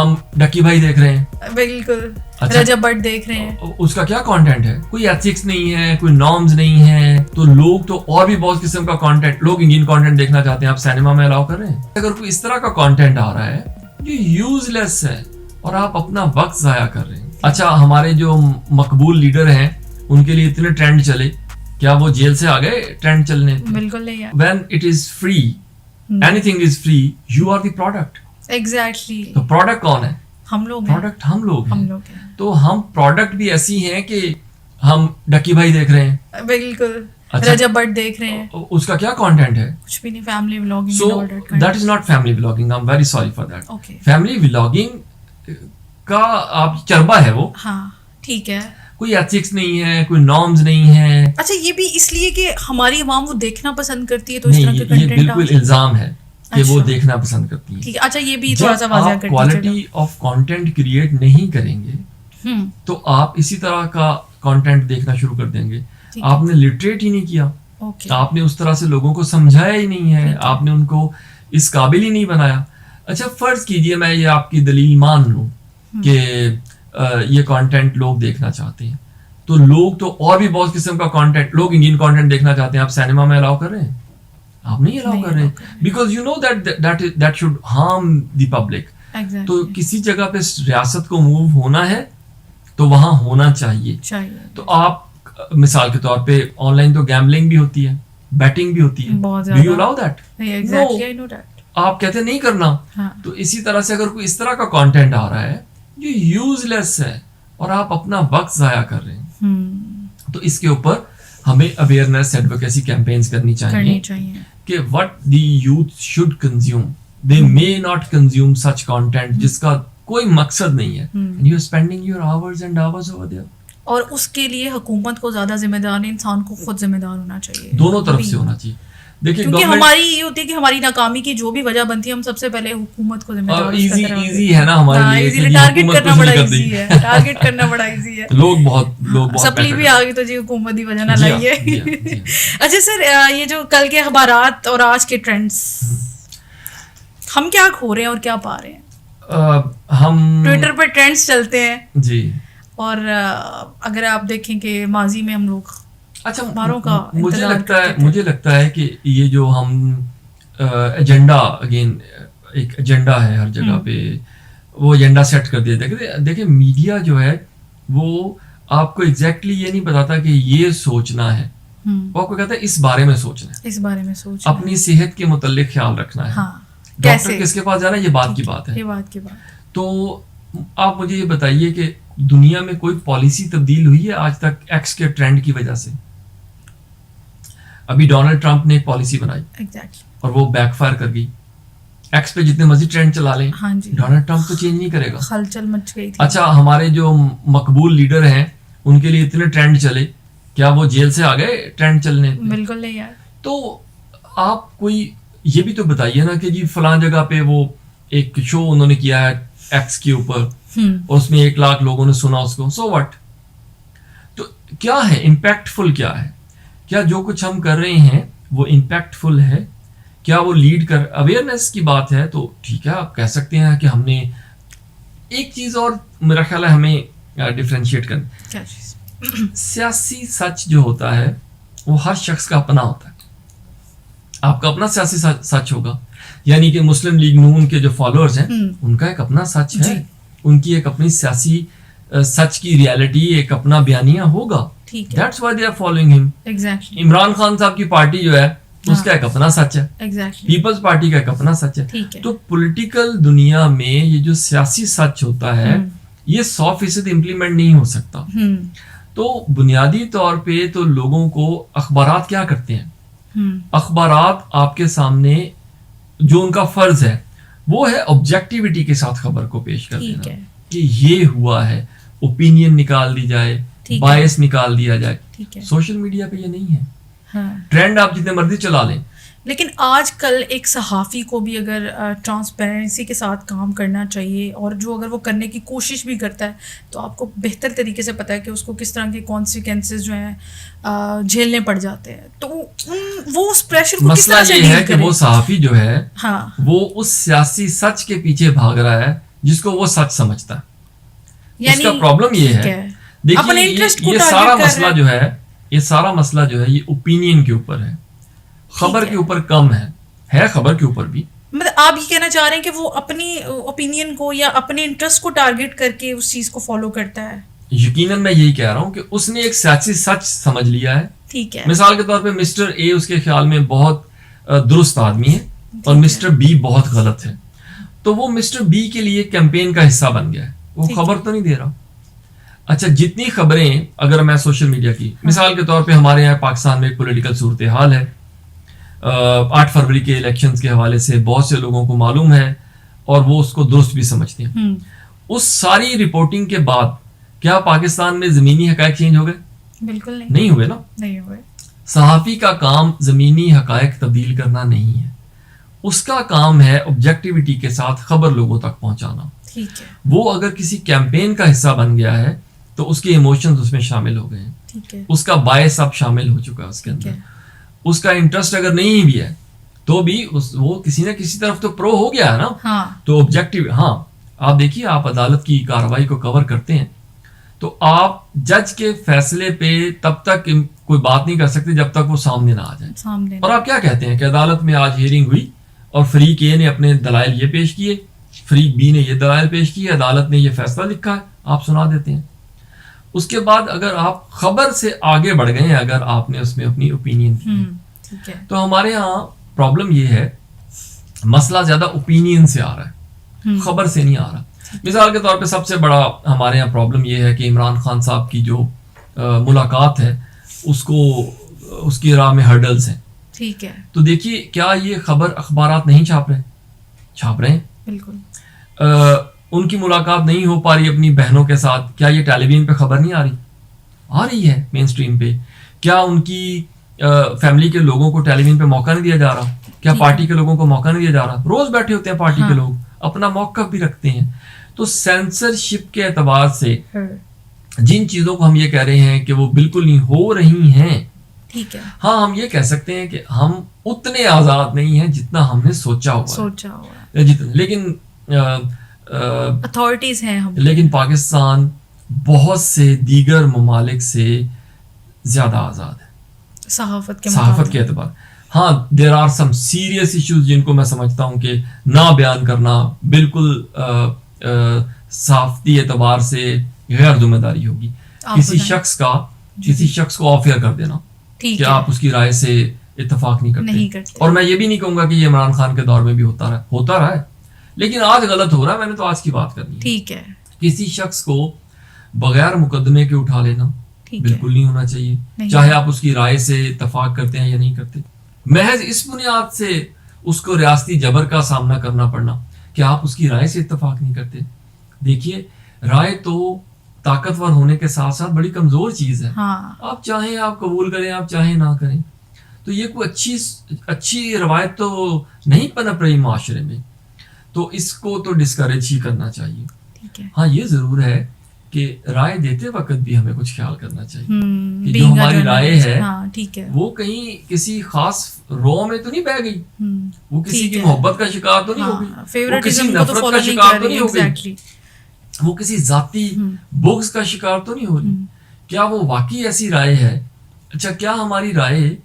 ہم ڈکی بھائی دیکھ رہے ہیں, بالکل رجب بٹ دیکھ رہے ہیں, اس کا کیا کانٹینٹ ہے؟ کوئی ایتھکس نہیں ہے, کوئی نارمز نہیں ہے. تو لوگ تو اور بھی بہت قسم کا کانٹینٹ, لوگ انڈین کانٹینٹ دیکھنا چاہتے ہیں, آپ سینما میں الاؤ کر رہے ہیں. اگر کوئی اس طرح کا کانٹینٹ آ رہا ہے جو یوز لیس ہے اور آپ اپنا وقت ضائع کر رہے ہیں. اچھا, ہمارے جو مقبول لیڈر ہیں ان کے لیے اتنے ٹرینڈ چلے, کیا وہ جیل سے آ گئے ٹرینڈ چلنے؟ بالکل نہیں. When it is free, anything is free, you are the product. Exactly. تو پروڈکٹ کون ہے؟ ہم لوگ ہیں. پروڈکٹ ہم لوگ ہیں. تو ہم پروڈکٹ بھی ایسی ہیں کہ ہم ڈکی بھائی دیکھ رہے ہیں, بالکل رجب بٹ دیکھ رہے ہیں, اس کا کیا کانٹینٹ ہے؟ کچھ بھی نہیں, family vlogging. So that is not family vlogging. I'm very sorry for that. Okay. Family vlogging کا آپ چربا ہے وہ. ہاں ٹھیک ہے. کوئی ایتھکس نہیں ہے, کوئی نارمز نہیں ہے. اچھا, یہ بھی اس لیے کہ ہماری عوام وہ دیکھنا پسند کرتی ہے, تو اس طرح کے کنٹینٹ. یہ بالکل الزام ہے کہ وہ دیکھنا پسند کرتی ہے. اچھا, یہ بھی تھوڑا سا واضح کر دیجیے. کوالٹی آف کانٹینٹ کریٹ نہیں کریں گے تو آپ اسی طرح کا کانٹینٹ دیکھنا شروع کر دیں گے. آپ نے لٹریٹ ہی نہیں کیا, آپ نے اس طرح سے لوگوں کو سمجھایا ہی نہیں ہے, آپ نے ان کو اس قابل ہی نہیں بنایا. اچھا, فرض کیجئے میں یہ آپ کی دلیل مان لوں کہ یہ کانٹینٹ لوگ دیکھنا چاہتے ہیں, تو لوگ تو اور بھی بہت قسم کا کانٹینٹ, لوگ انڈین کانٹینٹ دیکھنا چاہتے ہیں, آپ سینما میں الاؤ کر رہے ہیں؟ آپ نہیں الاؤ کر رہے, because you know that should harm the public. تو کسی جگہ پہ ریاست کو موو ہونا ہے تو وہاں ہونا چاہیے. تو آپ مثال کے طور پہ آن لائن تو گیمبلنگ بھی ہوتی ہے, بیٹنگ بھی ہوتی ہے, ڈو یو الاؤ دیٹ؟ آپ کہتے نہیں کرنا. تو اسی طرح سے اگر کوئی اس طرح کا کانٹینٹ آ رہا ہے جو یوز لیس ہے اور آپ اپنا وقت ضائع کر رہے ہیں, تو اس کے اوپر ہمیں اویئرنیس ایڈوکیسی کیمپینز کرنی چاہیے کہ what the youth should consume. They may not consume such content جس کا کوئی مقصد نہیں ہے, and you are spending your hours and hours over there. اور اس کے لیے حکومت کو زیادہ ذمہ دار نہیں, انسان کو خود ذمہ دار ہونا چاہیے. دونوں طرف سے ہونا چاہیے. دیکھیں, کیونکہ ہماری یہ ہوتی ہے کہ ہماری ناکامی کی جو بھی وجہ بنتی ہے, ہم سب سے پہلے حکومت کو ذمہ دار. ایزی ہے نا ہمارے لیے, ٹارگٹ کرنا بڑا ایزی ہے, ٹارگٹ کرنا بڑا ایزی ہے. لوگ بہت سپلی بھی آ گئی تو جی حکومت کی وجہ نہ لائیے. اچھا سر, یہ جو کل کے اخبارات اور آج کے ٹرینڈس, ہم کیا کھو رہے ہیں اور کیا پا رہے ہیں؟ ہم ٹویٹر پر ٹرینڈس چلتے ہیں جی, اور اگر آپ دیکھیں کہ ماضی میں ہم لوگ مجھے لگتا ہے کہ یہ جو ہم ایجنڈا, اگین ایک ایجنڈا ہے ہر جگہ پہ, وہ ایجنڈا سیٹ کر دیا. دیکھیں میڈیا جو ہے وہ آپ کو ایگزیکٹلی یہ نہیں بتاتا کہ یہ سوچنا ہے, وہ آپ کو کہتا ہے اس بارے میں سوچنا ہے, اس بارے میں سوچنا, اپنی صحت کے متعلق خیال رکھنا ہے, ڈاکٹر کس کے پاس جانا ہے, یہ بات کی بات ہے. تو آپ مجھے یہ بتائیے کہ دنیا میں کوئی پالیسی تبدیل ہوئی ہے آج تک ایکس کے ٹرینڈ کی وجہ سے؟ ابھی ڈونلڈ ٹرمپ نے ایک پالیسی بنائی اور وہ بیک فائر کر گئی. ایکس پہ جتنے مزید ٹرینڈ چلا لیں, ڈونلڈ ٹرمپ تو چینج نہیں کرے گا. ہلچل مچ گئی تھی. اچھا, ہمارے جو مقبول لیڈر ہیں ان کے لیے اتنے ٹرینڈ چلے, کیا وہ جیل سے آ گئے ٹرینڈ چلنے؟ بالکل نہیں یار. تو آپ کوئی یہ بھی تو بتائیے نا کہ جی فلاں جگہ پہ وہ ایک شو انہوں نے کیا ہے ایکس کے اوپر, اور اس میں 1 لاکھ لوگوں نے سنا اس کو, سو وٹ. تو کیا ہے امپیکٹ فل, کیا ہے, کیا جو کچھ ہم کر رہے ہیں وہ امپیکٹ فل ہے, کیا وہ لیڈ کر, اویئرنیس کی بات ہے تو ٹھیک ہے, آپ کہہ سکتے ہیں کہ ہم نے ایک چیز اور میرا خیال ہے ہمیں ڈفرینشیٹ کرنا. سیاسی سچ جو ہوتا ہے وہ ہر شخص کا اپنا ہوتا ہے. آپ کا اپنا سیاسی سچ ہوگا, یعنی کہ مسلم لیگ نون کے جو فالوورز ہیں ان کا ایک اپنا سچ ہے, ان کی ایک اپنی سیاسی سچ کی ریالٹی, ایک اپنا بیانیہ ہوگا. That's why they are following him. Imran Khan صاحب کی پارٹی جو ہے اس کا ایک اپنا سچ ہے, پیپلز پارٹی کا ایک اپنا سچ ہے. تو پولیٹیکل دنیا میں یہ جو سیاسی سچ ہوتا ہے یہ 100% امپلیمنٹ نہیں ہو سکتا. تو بنیادی طور پہ تو لوگوں کو اخبارات کیا کرتے ہیں, اخبارات آپ کے سامنے جو ان کا فرض ہے وہ ہے آبجیکٹیوٹی کے ساتھ خبر کو پیش کر دینا کہ یہ ہوا ہے, اوپینین نکال دی جائے, بائس نکال دیا جائے. سوشل میڈیا پہ یہ نہیں ہے, ٹرینڈ آپ جتنے مرضی چلا لیں. لیکن آج کل ایک صحافی کو بھی اگر ٹرانسپیرنسی کے ساتھ کام کرنا چاہیے, اور جو اگر وہ کرنے کی کوشش بھی کرتا ہے تو آپ کو بہتر طریقے سے پتہ ہے کہ اس کو کس طرح کے کانسیکوینسز جو ہیں جھیلنے پڑ جاتے ہیں. تو وہ اس پریشر کو کس طرح سے مسئلہ یہ ہے کہ وہ صحافی جو ہے وہ اس سیاسی سچ کے پیچھے بھاگ رہا ہے جس کو وہ سچ سمجھتا ہے. اس یعنی کا پرابلم یہ ہے, دیکھیے یہ سارا مسئلہ جو ہے, یہ سارا مسئلہ جو ہے یہ اوپینین کے اوپر ہے, خبر کے اوپر کم ہے خبر کے اوپر بھی. مطلب آپ یہ کہنا چاہ رہے ہیں کہ وہ اپنی اوپینین کو یا اپنے انٹرسٹ کو ٹارگٹ کر کے اس چیز کو فالو کرتا ہے. یقیناً میں یہی کہہ رہا ہوں کہ اس نے ایک سیاسی سچ سمجھ لیا ہے. ٹھیک ہے. مثال کے طور پہ مسٹر اے اس کے خیال میں بہت درست آدمی ہے اور مسٹر بی بہت غلط ہے, تو وہ مسٹر بی کے لیے کیمپین کا حصہ بن گیا ہے, وہ خبر تو نہیں دے رہا. اچھا, جتنی خبریں اگر میں سوشل میڈیا کی مثال کے طور پہ ہمارے یہاں پاکستان میں ایک پولیٹیکل صورتحال ہے, 8 فروری کے الیکشنز کے حوالے سے بہت سے لوگوں کو معلوم ہے اور وہ اس کو درست بھی سمجھتے ہیں. اس ساری رپورٹنگ کے بعد کیا پاکستان میں زمینی حقائق چینج ہو گئے؟ بالکل نہیں ہوئے نا. نہیں ہوئے. صحافی کا کام زمینی حقائق تبدیل کرنا نہیں ہے, اس کا کام ہے آبجیکٹیوٹی کے ساتھ خبر لوگوں تک پہنچانا. ٹھیک ہے. وہ اگر کسی کیمپین کا حصہ بن گیا ہے تو اس کے ایموشنز اس میں شامل ہو گئے ہیں. ٹھیک ہے. اس کا باعث اب شامل ہو چکا ہے اس کے اندر. اس کا انٹرسٹ اگر نہیں بھی ہے تو بھی وہ کسی نہ کسی طرف تو پرو ہو گیا ہے نا. تو آبجیکٹیو, ہاں آپ دیکھیے, آپ عدالت کی کارروائی کو کور کرتے ہیں تو آپ جج کے فیصلے پہ تب تک کوئی بات نہیں کر سکتے جب تک وہ سامنے نہ آ جائے. اور آپ کیا کہتے ہیں کہ عدالت میں آج ہیئرنگ ہوئی اور فریق اے نے اپنے دلائل یہ پیش کیے, فریق بی نے یہ دلائل پیش کیے, عدالت نے یہ فیصلہ لکھا ہے, آپ سنا دیتے ہیں. اس کے بعد اگر آپ خبر سے آگے بڑھ گئے ہیں, اگر آپ نے اس میں اپنی اوپینین کی, تو ہمارے ہاں پرابلم یہ ہے مسئلہ زیادہ اوپینین سے آ رہا ہے, خبر سے نہیں آ رہا. مثال کے طور پہ سب سے بڑا ہمارے یہاں پرابلم یہ ہے کہ عمران خان صاحب کی جو ملاقات ہے اس کی راہ میں ہرڈلز ہیں. ٹھیک ہے. تو دیکھیے, کیا یہ خبر اخبارات نہیں چھاپ رہے ہیں؟ بالکل. ان کی ملاقات نہیں ہو پا رہی اپنی بہنوں کے ساتھ, کیا یہ ٹیلی ویژن پہ خبر نہیں آ رہی ہے مین اسٹریم پہ؟ کیا ان کی فیملی کے لوگوں کو ٹیلی ویژن پہ موقع نہیں دیا جا رہا؟ کیا پارٹی کے لوگوں کو موقع نہیں دیا جا رہا؟ روز بیٹھے ہوتے ہیں پارٹی کے لوگ, اپنا موقف بھی رکھتے ہیں. تو سینسرشپ کے اعتبار سے جن چیزوں کو ہم یہ کہہ رہے ہیں کہ وہ بالکل نہیں ہو رہی ہیں, ٹھیک ہے, ہاں ہم یہ کہہ سکتے ہیں کہ ہم اتنے آزاد نہیں ہیں جتنا ہم نے سوچا ہوا ہے. لیکن اتھارٹیز ہیں ہم, لیکن پاکستان بہت سے دیگر ممالک سے زیادہ آزاد ہے صحافت کے اعتبار. ہاں, there are some serious issues جن کو میں سمجھتا ہوں کہ نہ بیان کرنا بالکل صحافتی اعتبار سے غیر ذمہ داری ہوگی. کسی شخص کو آف ایئر کر دینا کہ آپ اس کی رائے سے اتفاق نہیں کرتے. اور میں یہ بھی نہیں کہوں گا کہ یہ عمران خان کے دور میں بھی ہوتا رہا ہے, لیکن آج غلط ہو رہا ہے. میں نے تو آج کی بات کرنی ہے. ٹھیک ہے. کسی شخص کو بغیر مقدمے کے اٹھا لینا بالکل نہیں ہونا چاہیے, چاہے آپ اس کی رائے سے اتفاق کرتے ہیں یا نہیں کرتے. محض اس بنیاد سے اس کو ریاستی جبر کا سامنا کرنا پڑنا کہ آپ اس کی رائے سے اتفاق نہیں کرتے. دیکھیے, رائے تو طاقتور ہونے کے ساتھ ساتھ بڑی کمزور چیز ہے. آپ چاہیں آپ قبول کریں, آپ چاہیں نہ کریں. تو یہ کوئی اچھی روایت تو نہیں پنپ رہی معاشرے میں, تو اس کو تو ڈسکریج ہی کرنا چاہیے. ہاں, یہ ضرور ہے کہ رائے دیتے وقت بھی ہمیں کچھ خیال کرنا چاہیے کہ جو ہماری رائے ہے وہ کہیں کسی خاص رو میں تو نہیں بہ گئی, وہ کسی کی محبت کا شکار تو نہیں ہوگی, وہ کسی نفرت کا شکار تو نہیں ہوگی, وہ کسی ذاتی بغض کا شکار تو نہیں ہو رہی. کیا وہ واقعی ایسی رائے ہے؟ اچھا, کیا ہماری رائے